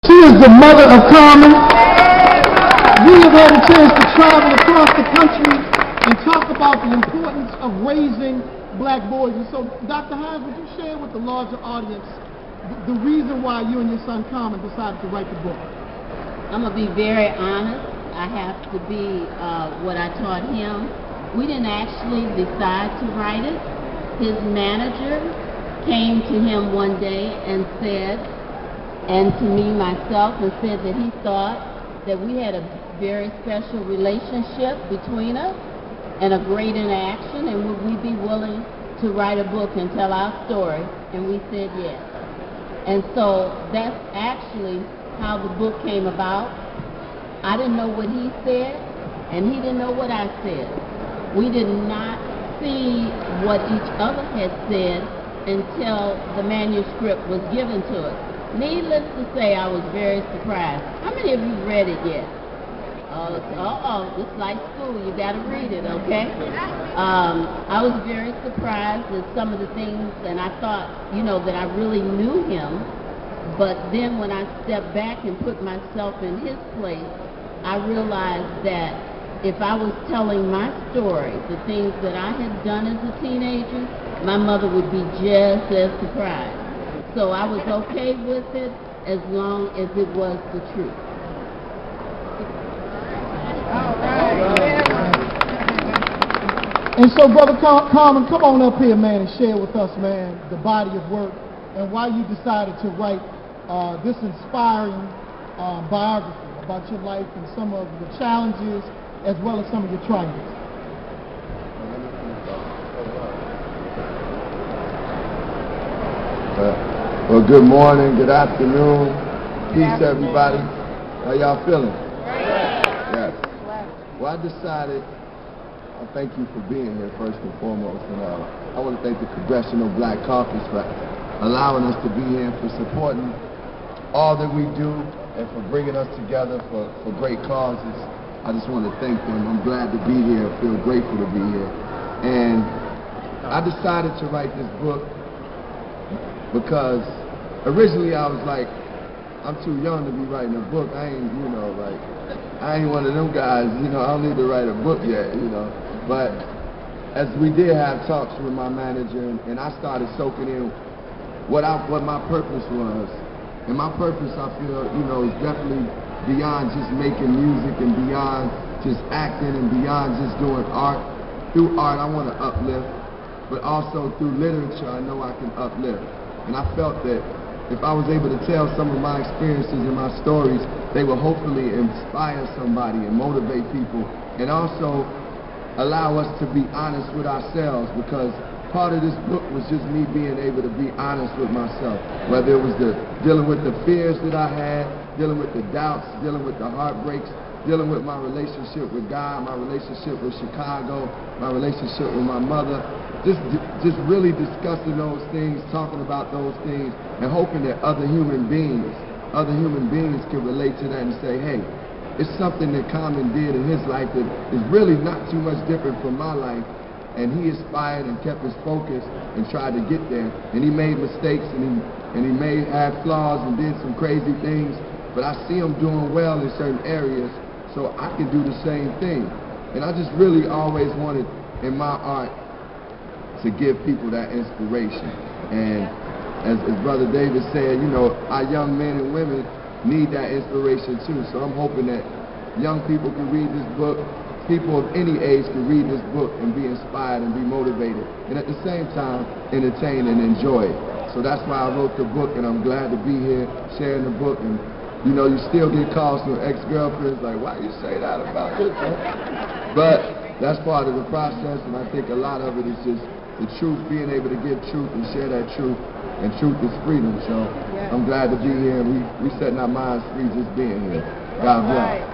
She is the mother of Carmen. We have had a chance to travel across the country and talk about the importance of raising black boys. And so, Dr. Hines, would you share with the larger audience the reason why you and your son Carmen decided to write the book? I'm going to be very honest. I have to be what I taught him. We didn't actually decide to write it. His manager came to him one day and said, and to me myself, and said that he thought that we had a very special relationship between us and a great interaction, and would we be willing to write a book and tell our story? And we said yes. And so that's actually how the book came about. I didn't know what he said, and he didn't know what I said. We did not see what each other had said until the manuscript was given to us. Needless to say, I was very surprised. How many of you read it yet? It's like school. You got to read it, okay? I was very surprised at some of the things, and I thought, that I really knew him. But then when I stepped back and put myself in his place, I realized that if I was telling my story, the things that I had done as a teenager, my mother would be just as surprised. So I was okay with it as long as it was the truth. All right. And so, Brother Carmen, come on up here, man, and share with us, man, the body of work and why you decided to write this inspiring biography about your life and some of the challenges as well as some of your triumphs. Well, good morning, good afternoon, peace everybody. How y'all feeling? Yes. Well, I decided, I thank you for being here first and foremost, and I want to thank the Congressional Black Caucus for allowing us to be here and for supporting all that we do and for bringing us together for great causes. I just want to thank them. I'm glad to be here, I feel grateful to be here. And I decided to write this book because originally I was like, I'm too young to be writing a book. I ain't one of them guys, I don't need to write a book yet, But as we did have talks with my manager, and I started soaking in what my purpose was. And my purpose, I feel, is definitely beyond just making music and beyond just acting and beyond just doing art. Through art, I want to uplift, but also through literature, I know I can uplift. And I felt that if I was able to tell some of my experiences and my stories, they would hopefully inspire somebody and motivate people, and also allow us to be honest with ourselves, because part of this book was just me being able to be honest with myself, whether it was dealing with the fears that I had, dealing with the doubts, dealing with the heartbreaks, dealing with my relationship with God, my relationship with Chicago, my relationship with my mother, just really discussing those things, talking about those things, and hoping that other human beings can relate to that and say, hey, it's something that Carmen did in his life that is really not too much different from my life, and he aspired and kept his focus and tried to get there, and he made mistakes, and he may have flaws and did some crazy things, but I see him doing well in certain areas, so I can do the same thing. And I just really always wanted in my art to give people that inspiration. And as Brother David said, our young men and women need that inspiration too. So I'm hoping that young people can read this book, people of any age can read this book and be inspired and be motivated, and at the same time entertain and enjoy it. So that's why I wrote the book, and I'm glad to be here sharing the book. And you still get calls from ex-girlfriends like, why you say that about this? But that's part of the process, and I think a lot of it is just the truth, being able to give truth and share that truth, and truth is freedom. So I'm glad to be here, and we setting our minds free just being here. God bless.